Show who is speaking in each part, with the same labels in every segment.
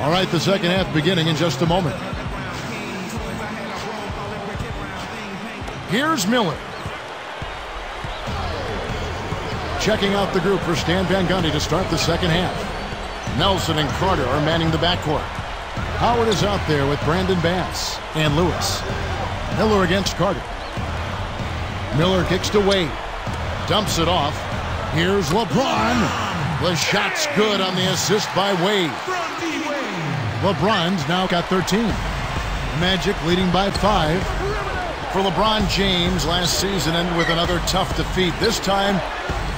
Speaker 1: All right, the second half beginning in just a moment. Here's Miller. Checking out the group for Stan Van Gundy to start the second half. Nelson and Carter are manning the backcourt. Howard is out there with Brandon Bass and Lewis. Miller against Carter. Miller kicks to Wade. Dumps it off. Here's LeBron. The shot's good on the assist by Wade. LeBron's now got 13. Magic leading by 5. For LeBron James, last season ended with another tough defeat. This time,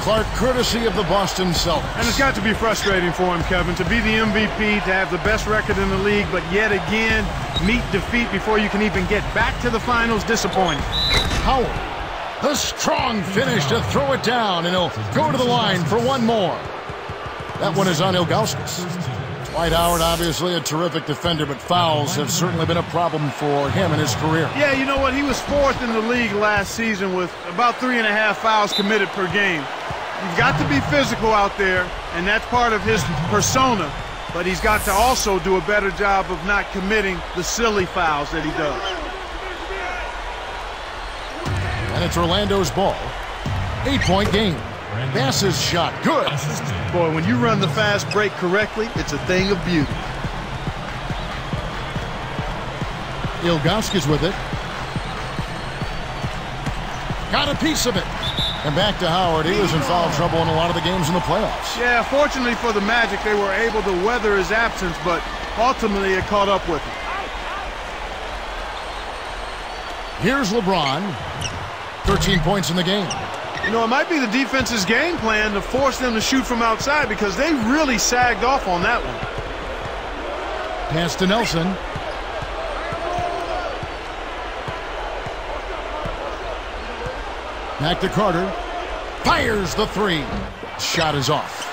Speaker 1: Clark, courtesy of the Boston Celtics.
Speaker 2: And it's got to be frustrating for him, Kevin, to be the MVP, to have the best record in the league, but yet again, meet defeat before you can even get back to the finals. Disappointing.
Speaker 1: Howard, a strong finish to throw it down, and he'll go to the line for one more. That one is on Ilgauskas. Dwight Howard, obviously a terrific defender, but fouls have certainly been a problem for him in his career.
Speaker 2: Yeah, you know what? He was 4th in the league last season with about 3.5 fouls committed per game. You've got to be physical out there, and that's part of his persona, but he's got to also do a better job of not committing the silly fouls that he does.
Speaker 1: And it's Orlando's ball. 8-point game. Bass's shot, good.
Speaker 2: Boy, when you run the fast break correctly, it's a thing of beauty.
Speaker 1: Ilgauskas with it. Got a piece of it. And back to Howard. He was in foul trouble in a lot of the games in the playoffs.
Speaker 2: Yeah, fortunately for the Magic, they were able to weather his absence, but ultimately it caught up with him.
Speaker 1: Here's LeBron. 13 points in the game.
Speaker 2: You know, it might be the defense's game plan to force them to shoot from outside because they really sagged off on that one.
Speaker 1: Pass to Nelson. Back to Carter. Fires the 3. Shot is off.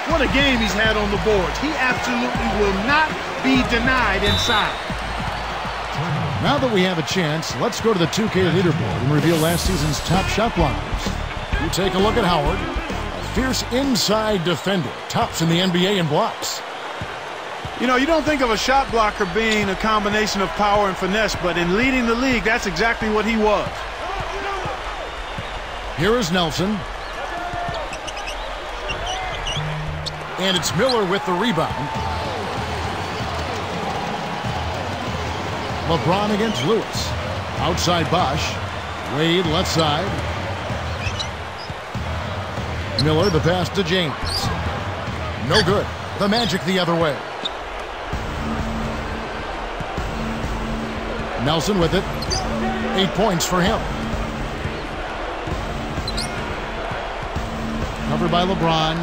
Speaker 2: What a game he's had on the boards. He absolutely will not be denied inside.
Speaker 1: Now that we have a chance, let's go to the 2K leaderboard and reveal last season's top shot blockers. You take a look at Howard, a fierce inside defender, tops in the NBA in blocks.
Speaker 2: You know, you don't think of a shot blocker being a combination of power and finesse, but in leading the league, that's exactly what he was.
Speaker 1: Here is Nelson. And it's Miller with the rebound. LeBron against Lewis. Outside Bosch. Wade left side. Miller the pass to James. No good. The Magic the other way. Nelson with it. 8 points for him. Covered by LeBron.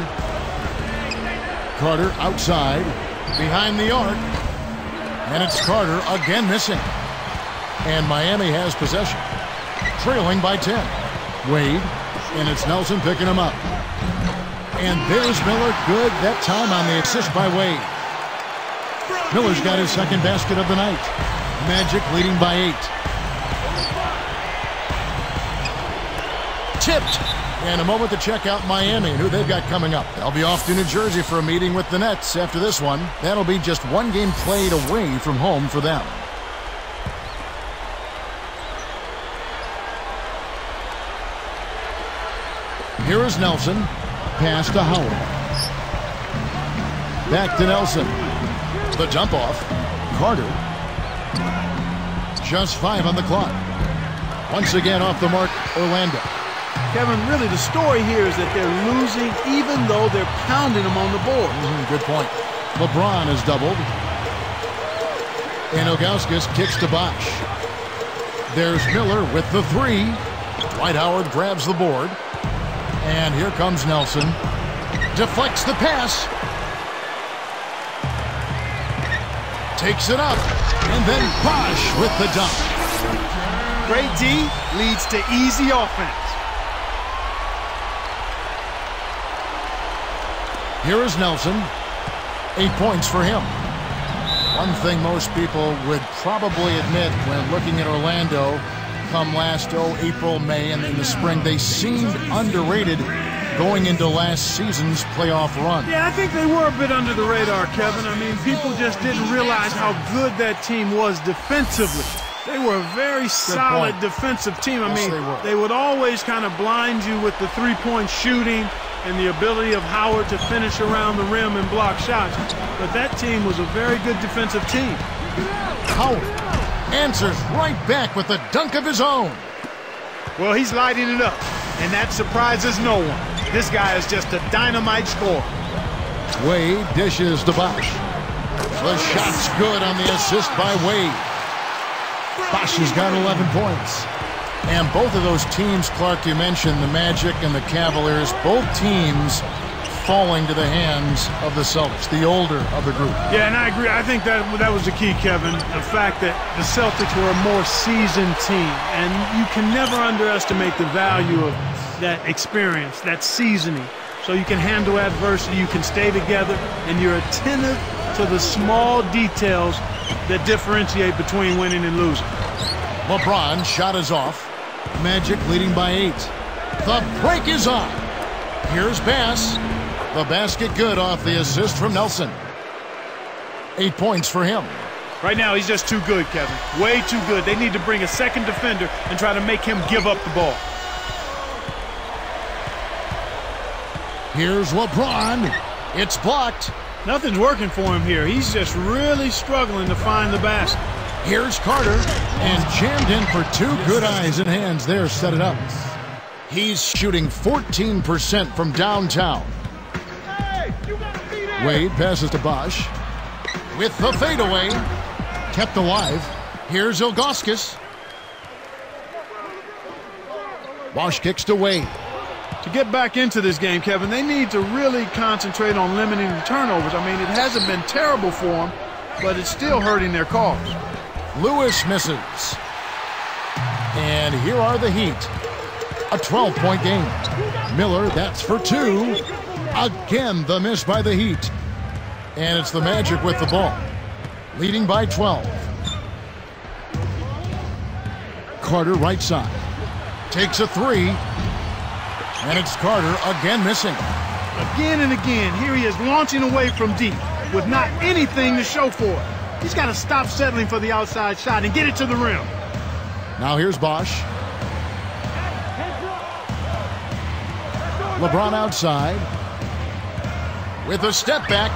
Speaker 1: Carter outside. Behind the arc. And it's Carter again missing. And Miami has possession. Trailing by 10. Wade. And it's Nelson picking him up. And there's Miller. Good that time on the assist by Wade. Miller's got his second basket of the night. Magic leading by 8. Tipped. And a moment to check out Miami and who they've got coming up. They'll be off to New Jersey for a meeting with the Nets after this one. That'll be just one game played away from home for them. Here is Nelson. Pass to Howard. Back to Nelson. The dump off. Carter. Just 5 on the clock. Once again off the mark, Orlando.
Speaker 2: Kevin, really the story here is that they're losing even though they're pounding them on the board.
Speaker 1: Good point. LeBron is doubled. And Ilgauskas kicks to Bosch. There's Miller with the 3. Dwight Howard grabs the board. And here comes Nelson. Deflects the pass. Takes it up. And then Bosch with the dunk.
Speaker 2: Great D leads to easy offense.
Speaker 1: Here is Nelson. 8 points for him. One thing most people would probably admit when looking at Orlando come last April, May, and in the spring, they seemed underrated. going into last season's playoff run.
Speaker 2: Yeah, I think they were a bit under the radar, Kevin. I mean, people just didn't realize how good that team was defensively. They were a very solid defensive team. I mean, they would always kind of blind you with the three-point shooting and the ability of Howard to finish around the rim and block shots. But that team was a very good defensive team.
Speaker 1: Howard answers right back with a dunk of his own.
Speaker 2: Well, he's lighting it up, and that surprises no one. This guy is just a dynamite scorer.
Speaker 1: Wade dishes to Bosch. The shot's good on the assist by Wade. Bosch has got 11 points. And both of those teams, Clark, you mentioned, the Magic and the Cavaliers, both teams falling to the hands of the Celtics, the older of the group.
Speaker 2: Yeah, and I agree. I think that was the key, Kevin. The fact that the Celtics were a more seasoned team. And you can never underestimate the value of that experience, that seasoning. So you can handle adversity, you can stay together, and you're attentive to the small details that differentiate between winning and losing.
Speaker 1: LeBron shot is off. Magic leading by 8. The break is on. Here's Bass. The basket good off the assist from Nelson. 8 points for him.
Speaker 2: Right now, he's just too good, Kevin. Way too good. They need to bring a second defender and try to make him give up the ball.
Speaker 1: Here's LeBron. It's blocked.
Speaker 2: Nothing's working for him here. He's just really struggling to find the basket.
Speaker 1: Here's Carter, and jammed in for 2 good eyes and hands there. Set it up. He's shooting 14% from downtown. Wade passes to Bosch. With the fadeaway. Kept alive. Here's Ilgauskas. Bosch kicks to Wade.
Speaker 2: To get back into this game, Kevin, they need to really concentrate on limiting the turnovers. I mean, it hasn't been terrible for them, but it's still hurting their cause.
Speaker 1: Lewis misses. And here are the Heat. A 12-point game. Miller, that's for 2. Again, the miss by the Heat. And it's the Magic with the ball. Leading by 12. Carter right side. Takes a 3. And it's Carter again missing.
Speaker 2: Again and again, here he is launching away from deep with not anything to show for it. He's got to stop settling for the outside shot and get it to the rim.
Speaker 1: Now here's Bosch. LeBron outside. With a step back.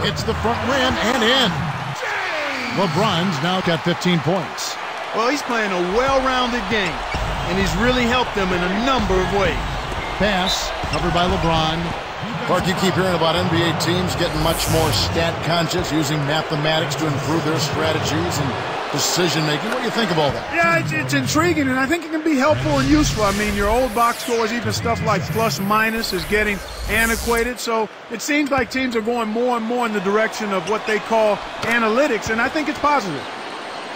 Speaker 1: Hits the front rim and in. LeBron's now got 15 points.
Speaker 2: Well, he's playing a well-rounded game, and he's really helped them in a number of ways.
Speaker 1: Pass, covered by LeBron. Clark, you keep hearing about NBA teams getting much more stat conscious, using mathematics to improve their strategies and decision-making. What do you think of all that?
Speaker 2: Yeah, it's intriguing, and I think it can be helpful and useful. I mean, your old box scores, even stuff like plus-minus, is getting antiquated. So it seems like teams are going more and more in the direction of what they call analytics, and I think it's positive.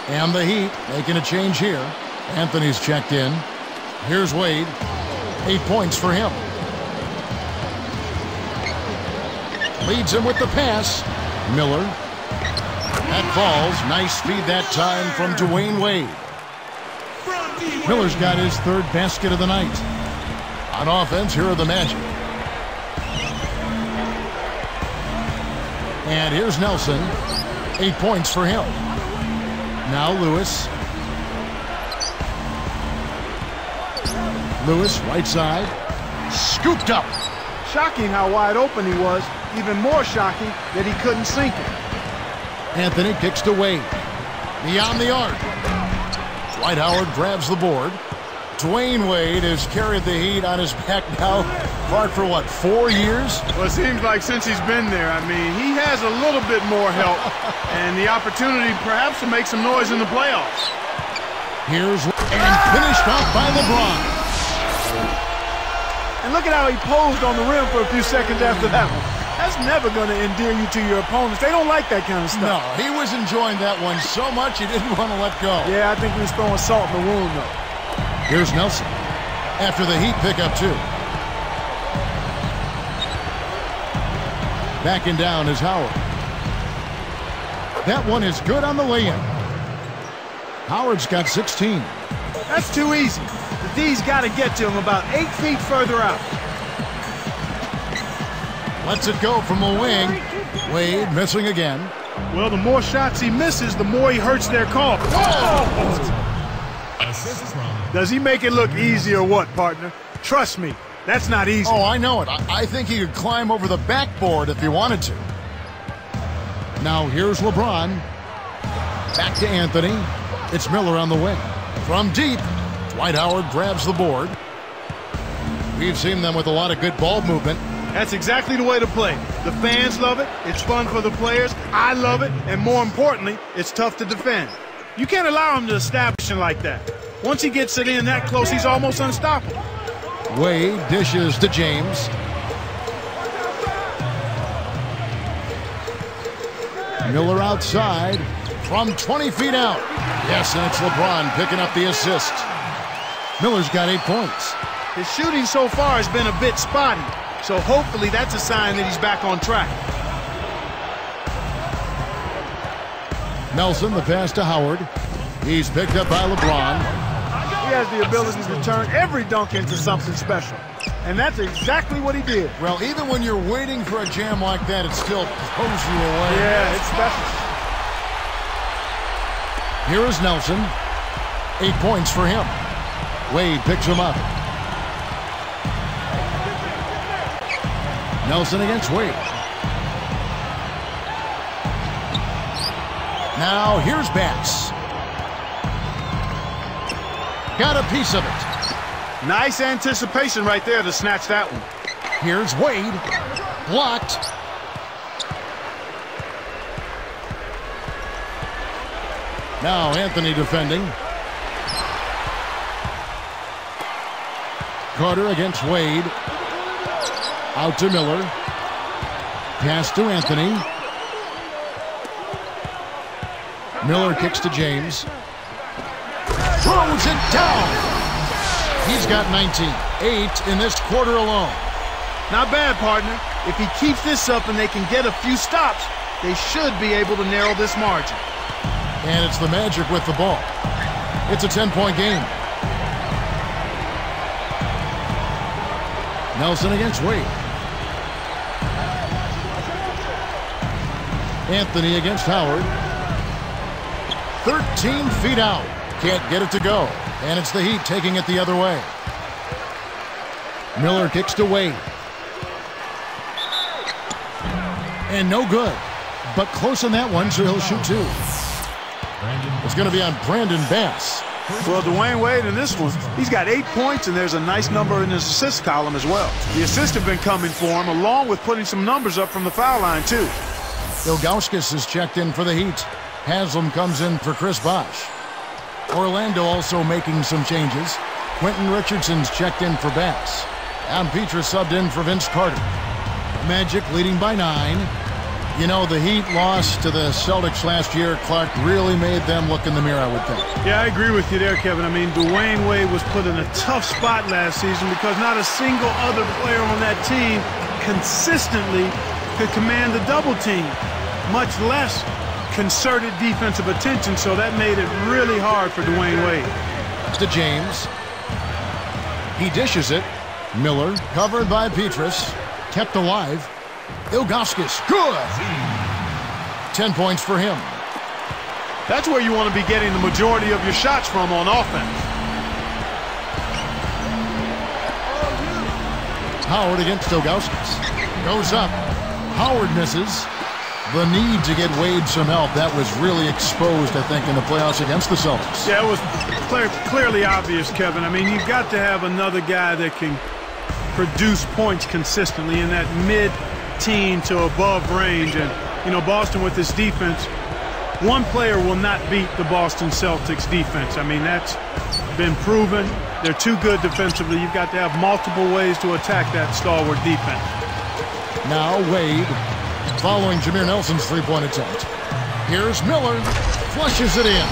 Speaker 1: And the Heat making a change here. Anthony's checked in. Here's Wade. 8 points for him. Leads him with the pass. Miller. That falls. Nice feed that time from Dwayne Wade. Miller's got his 3rd basket of the night. On offense, here are the Magic. And here's Nelson. 8 points for him. Now Lewis. Lewis, right side. Scooped up.
Speaker 2: Shocking how wide open he was. Even more shocking that he couldn't sink it.
Speaker 1: Anthony kicks to Wade. Beyond the arc. Dwight Howard grabs the board. Dwayne Wade has carried the Heat on his back now, Clark, for what, 4 years?
Speaker 2: Well, it seems like since he's been there. I mean, he has a little bit more help and the opportunity perhaps to make some noise in the playoffs.
Speaker 1: Here's and finished off by LeBron.
Speaker 2: And look at how he posed on the rim for a few seconds after that one. That's never going to endear you to your opponents. They don't like that kind of stuff.
Speaker 1: No, he was enjoying that one so much he didn't want to let go.
Speaker 2: Yeah, I think he was throwing salt in the wound, though.
Speaker 1: Here's Nelson. After the Heat pick up 2. Backing down is Howard. That one is good on the lay-in. Howard's got 16.
Speaker 2: That's too easy. The D's got to get to him about 8 feet further out.
Speaker 1: Lets it go from the wing. Wade missing again.
Speaker 2: Well, the more shots he misses, the more he hurts their cause. Oh! Does he make it look easy or what, partner? Trust me, that's not easy.
Speaker 1: Oh, I know it. I think he could climb over the backboard if he wanted to. Now here's LeBron. Back to Anthony. It's Miller on the wing. From deep, Dwight Howard grabs the board. We've seen them with a lot of good ball movement.
Speaker 2: That's exactly the way to play. The fans love it. It's fun for the players. I love it. And more importantly, it's tough to defend. You can't allow him to establish it like that. Once he gets it in that close, he's almost unstoppable.
Speaker 1: Wade dishes to James. Miller outside from 20 feet out. Yes, and it's LeBron picking up the assist. Miller's got 8 points.
Speaker 2: His shooting so far has been a bit spotty, so hopefully that's a sign that he's back on track.
Speaker 1: Nelson, the pass to Howard. He's picked up by LeBron.
Speaker 2: He has the ability to turn every dunk into something special. And that's exactly what he did.
Speaker 1: Well, even when you're waiting for a jam like that, it still pulls you away.
Speaker 2: Yeah, it's special.
Speaker 1: Here is Nelson. 8 points for him. Wade picks him up. Nelson against Wade. Now here's Bass. Got a piece of it.
Speaker 2: Nice anticipation right there to snatch that one.
Speaker 1: Here's Wade. Blocked. Now Anthony defending. Carter against Wade. Out to Miller. Pass to Anthony. Miller kicks to James. Throws it down. He's got 19. 8 in this quarter alone.
Speaker 2: Not bad, partner. If he keeps this up and they can get a few stops, they should be able to narrow this margin.
Speaker 1: And it's the Magic with the ball. It's a 10-point game. Nelson against Wade. Anthony against Howard. 13 feet out. Can't get it to go. And it's the Heat taking it the other way. Miller kicks to Wade. And no good. But close on that one, so he'll shoot 2. It's going to be on Brandon Bass.
Speaker 2: Well, Dwayne Wade in this one, he's got 8 points, and there's a nice number in his assist column as well. The assists have been coming for him, along with putting some numbers up from the foul line, too.
Speaker 1: Ilgauskas is checked in for the Heat. Haslam comes in for Chris Bosh. Orlando also making some changes. Quentin Richardson's checked in for Bass. And Petra subbed in for Vince Carter. Magic leading by 9. You know, the Heat lost to the Celtics last year. Clark really made them look in the mirror, I would think.
Speaker 2: Yeah, I agree with you there, Kevin. I mean, Dwayne Wade was put in a tough spot last season because not a single other player on that team consistently could command the double team, much less concerted defensive attention, so that made it really hard for Dwayne Wade.
Speaker 1: To James. He dishes it. Miller, covered by Petrus, kept alive. Ilgauskas, good! 10 points for him.
Speaker 2: That's where you want to be getting the majority of your shots from on offense.
Speaker 1: Howard against Ilgauskas. Goes up. Howard misses. The need to get Wade some help, that was really exposed, I think, in the playoffs against the Celtics.
Speaker 2: Yeah, it was clearly obvious, Kevin. I mean, you've got to have another guy that can produce points consistently in that mid-teen to above range. And, you know, Boston with this defense, one player will not beat the Boston Celtics defense. I mean, that's been proven. They're too good defensively. You've got to have multiple ways to attack that stalwart defense.
Speaker 1: Now Wade, following Jameer Nelson's three-point attempt. Here's Miller, flushes it in.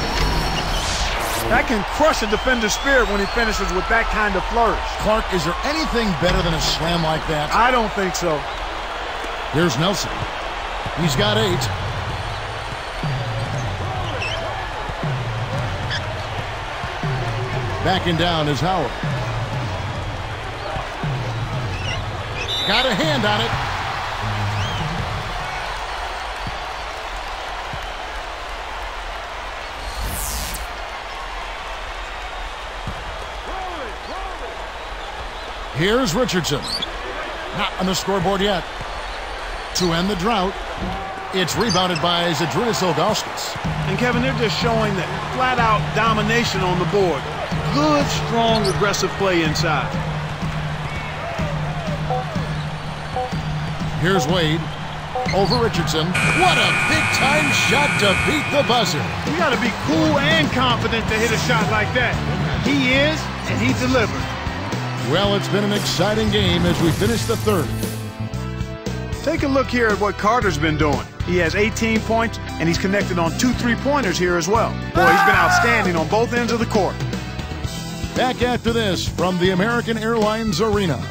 Speaker 2: That can crush a defender's spirit when he finishes with that kind of flourish.
Speaker 1: Clark, is there anything better than a slam like that?
Speaker 2: I don't think so.
Speaker 1: Here's Nelson. He's got 8. Backing down is Howard. Got a hand on it. Here's Richardson. Not on the scoreboard yet. To end the drought, it's rebounded by Zydrunas Ilgauskas.
Speaker 2: And Kevin, they're just showing that flat-out domination on the board. Good, strong, aggressive play inside.
Speaker 1: Here's Wade. Over Richardson. What a big-time shot to beat the buzzer.
Speaker 2: You got to be cool and confident to hit a shot like that. He is, and he delivered.
Speaker 1: Well, it's been an exciting game as we finish the third.
Speaker 2: Take a look here at what Carter's been doing. He has 18 points, and he's connected on 2 3-pointers here as well. Boy, he's been outstanding on both ends of the court.
Speaker 1: Back after this from the American Airlines Arena.